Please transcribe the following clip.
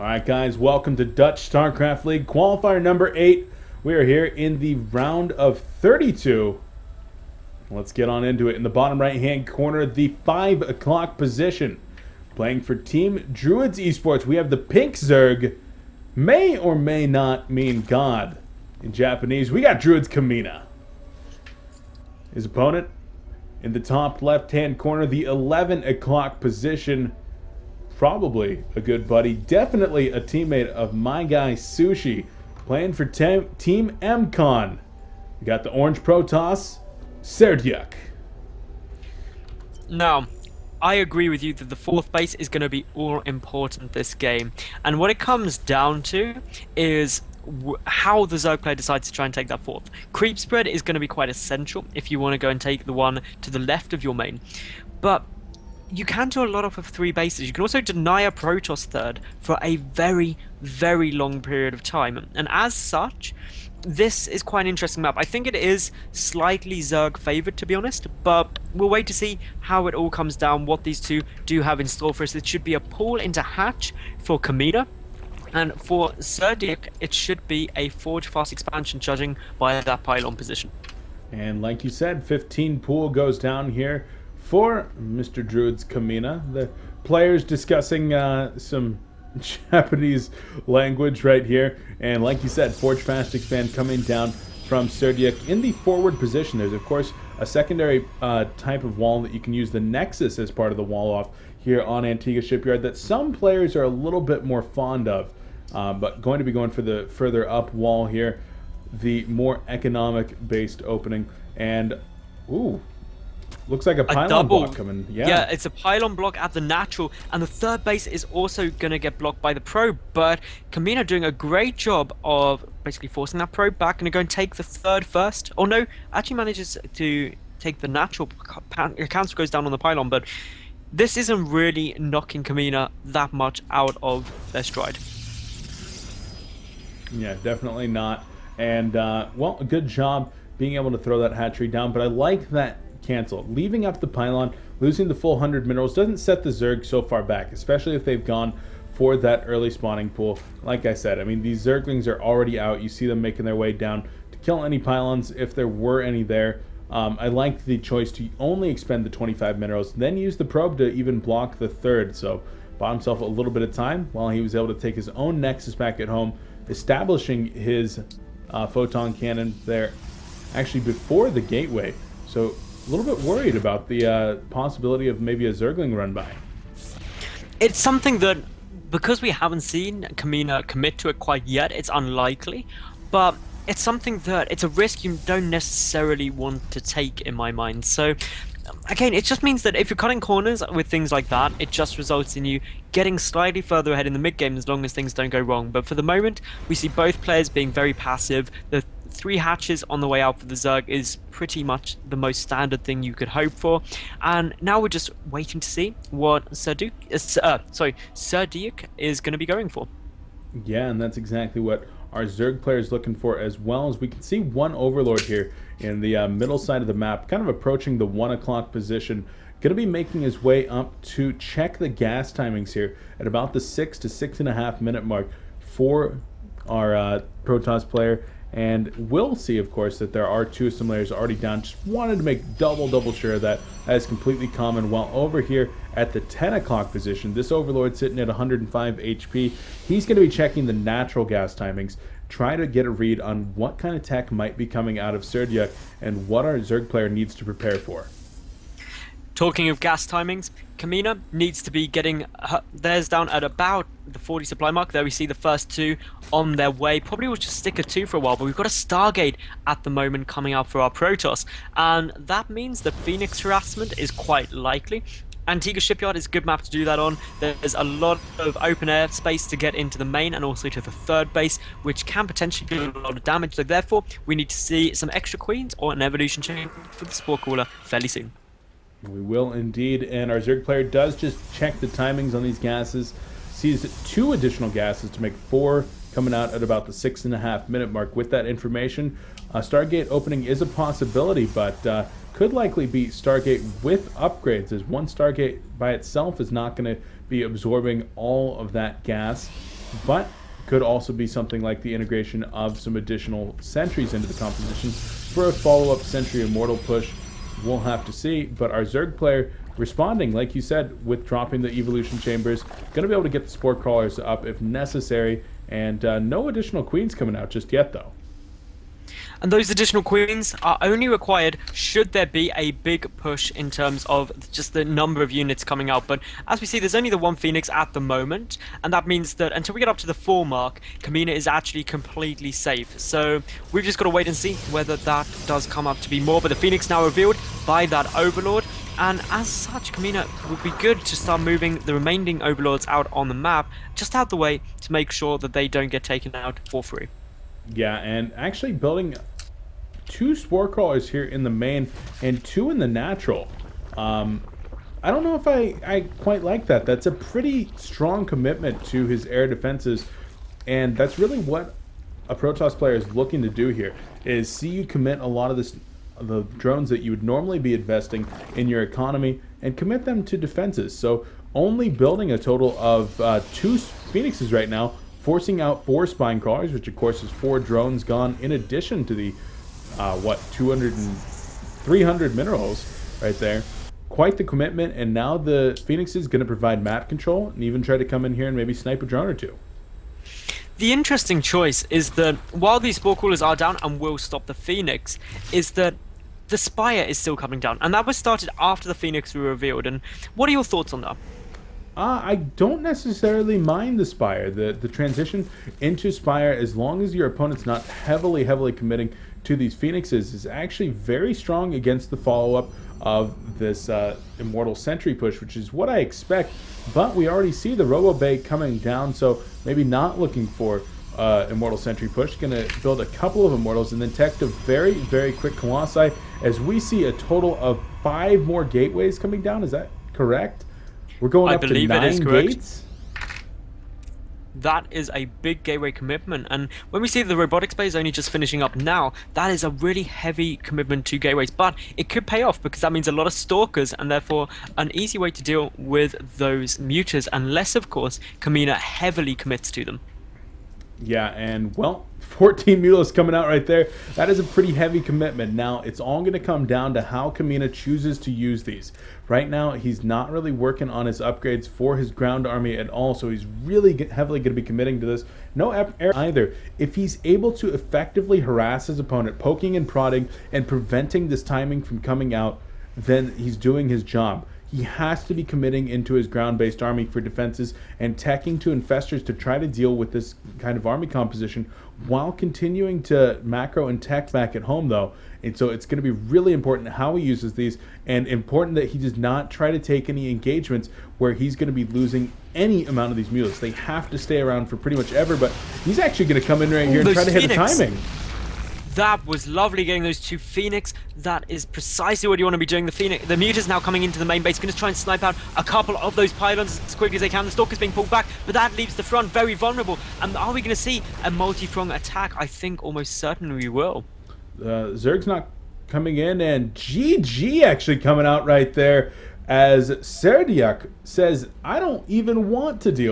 Alright guys, welcome to Dutch Starcraft League Qualifier number 8. We are here in the round of 32. Let's get on into it. In the bottom right hand corner, the 5 o'clock position. Playing for Team Druids Esports, we have the pink Zerg. May or may not mean God in Japanese. We got DruidzKamina. His opponent in the top left hand corner, the 11 o'clock position. Probably a good buddy, definitely a teammate of my guy Sushi, playing for Team mConň. We got the orange mConntem.Serdiuk. Now, I agree with you that the fourth base is going to be all important this game, and what it comes down to is how the Zerg player decides to try and take that fourth. Creep spread is going to be quite essential if you want to go and take the one to the left of your main, but you can do a lot of 3 bases. You can also deny a Protoss third for a very, very long period of time. And as such, this is quite an interesting map. I think it is slightly Zerg favored, to be honest, but we'll wait to see how it all comes down, what these two do have in store for us. It should be a pull into hatch for Kamina. And for Serdiuk, it should be a forge fast expansion, judging by that pylon position. And like you said, 15 pool goes down here for Mr. DruidzKamina. The players discussing some Japanese language right here. And like you said, Forge Fast Expand coming down from Serdiuk in the forward position. There's, of course, a secondary type of wall that you can use, the Nexus, as part of the wall off here on Antigua Shipyard that some players are a little bit more fond of. But going to be going for the further up wall here, the more economic-based opening. And, ooh, looks like a pylon block coming. Yeah, it's a pylon block at the natural, and the third base is also going to get blocked by the probe, but Kamina doing a great job of basically forcing that probe back. Going to go and take the third first. Oh no, actually manages to take the natural. Counter goes down on the pylon, but this isn't really knocking Kamina that much out of their stride. Yeah, definitely not. And, well, a good job being able to throw that hatchery down, but I like that cancel. Leaving up the pylon, losing the full 100 minerals doesn't set the Zerg so far back, especially if they've gone for that early spawning pool. Like I said, I mean, these Zerglings are already out. You see them making their way down to kill any pylons if there were any there. I like the choice to only expend the 25 minerals, then use the probe to even block the third. So bought himself a little bit of time while he was able to take his own Nexus back at home, establishing his photon cannon there actually before the gateway. So a little bit worried about the possibility of maybe a Zergling run by. It's something that, because we haven't seen Kamina commit to it quite yet, it's unlikely, but it's something that it's a risk you don't necessarily want to take, in my mind. So again, it just means that if you're cutting corners with things like that, it just results in you getting slightly further ahead in the mid game as long as things don't go wrong. But for the moment, we see both players being very passive. The 3 hatches on the way out for the Zerg is pretty much the most standard thing you could hope for. And now we're just waiting to see what Serdiuk is going to be going for. Yeah, and that's exactly what our Zerg player is looking for, as well as we can see one Overlord here in the middle side of the map, kind of approaching the 1 o'clock position. Going to be making his way up to check the gas timings here at about the 6 to 6.5 minute mark for our Protoss player. And we'll see, of course, that there are 2 assimilators already down. Just wanted to make double sure that is completely common. While over here at the 10 o'clock position, this Overlord sitting at 105 HP. He's going to be checking the natural gas timings, try to get a read on what kind of tech might be coming out of Serdiuk and what our Zerg player needs to prepare for. Talking of gas timings, Kamina needs to be getting theirs down at about the 40 supply mark. There we see the first 2 on their way. Probably will just stick at 2 for a while, but we've got a Stargate at the moment coming out for our Protoss. And that means that Phoenix harassment is quite likely. Antigua Shipyard is a good map to do that on. There's a lot of open air space to get into the main and also to the third base, which can potentially do a lot of damage. So therefore, we need to see some extra queens or an evolution chain for the Spore Cooler fairly soon. We will indeed, and our Zerg player does just check the timings on these gases, sees 2 additional gases to make 4 coming out at about the 6.5 minute mark. With that information, Stargate opening is a possibility, but could likely be Stargate with upgrades, as one Stargate by itself is not going to be absorbing all of that gas. but could also be something like the integration of some additional sentries into the composition for a follow-up Sentry Immortal push. We'll have to see, but our Zerg player responding, like you said, with dropping the Evolution Chambers, going to be able to get the Spore Crawlers up if necessary, and no additional Queens coming out just yet, though. And those additional queens are only required should there be a big push in terms of just the number of units coming out. But as we see, there's only the one Phoenix at the moment, and that means that until we get up to the 4 mark, Kamina is actually completely safe. So we've just got to wait and see whether that does come up to be more. But the Phoenix now revealed by that Overlord, and as such, Kamina would be good to start moving the remaining Overlords out on the map, just out the way to make sure that they don't get taken out for free. Yeah, and actually building 2 Spore Crawlers here in the main and 2 in the natural. I don't know if I quite like that. That's a pretty strong commitment to his air defenses, and that's really what a Protoss player is looking to do here, is see you commit a lot of the drones that you would normally be investing in your economy and commit them to defenses. So only building a total of 2 Phoenixes right now, forcing out 4 Spine Crawlers, which of course is 4 drones gone in addition to the 200 and 300 minerals right there. Quite the commitment, and now the Phoenix is going to provide map control and even try to come in here and maybe snipe a drone or 2. The interesting choice is that while these Spore Crawlers are down and will stop the Phoenix, is that the Spire is still coming down, and that was started after the Phoenix were revealed. And what are your thoughts on that? I don't necessarily mind the Spire. The transition into Spire, as long as your opponent's not heavily committing to these Phoenixes, is actually very strong against the follow-up of this Immortal Sentry push, which is what I expect. But we already see the Robo Bay coming down, so maybe not looking for Immortal Sentry push. Going to build a couple of Immortals and then tech to very quick Colossi, as we see a total of 5 more gateways coming down. Is that correct? We're going up to 9 gates? That is a big gateway commitment, and when we see the robotics bay is only just finishing up now, that is a really heavy commitment to gateways, but it could pay off because that means a lot of stalkers and therefore an easy way to deal with those muters, unless of course Kamina heavily commits to them. Yeah, and well, 14 mules coming out right there. That is a pretty heavy commitment. Now, it's all going to come down to how Kamina chooses to use these. Right now, he's not really working on his upgrades for his ground army at all, so he's really heavily going to be committing to this. No air either. If he's able to effectively harass his opponent, poking and prodding and preventing this timing from coming out, then he's doing his job. He has to be committing into his ground-based army for defenses and teching to infestors to try to deal with this kind of army composition while continuing to macro and tech back at home, though. And so it's going to be really important how he uses these, and important that he does not try to take any engagements where he's going to be losing any amount of these mules. They have to stay around for pretty much ever, but he's actually going to come in right here and try to hit the timing. That was lovely, getting those 2 Phoenix. That is precisely what you want to be doing. The Muters now coming into the main base, going to try and snipe out a couple of those pylons as quickly as they can. The Stalker's being pulled back, but that leaves the front very vulnerable. And are we going to see a multi-prong attack? I think almost certainly we will. Zerg's not coming in, and GG actually coming out right there as Serdiuk says, I don't even want to deal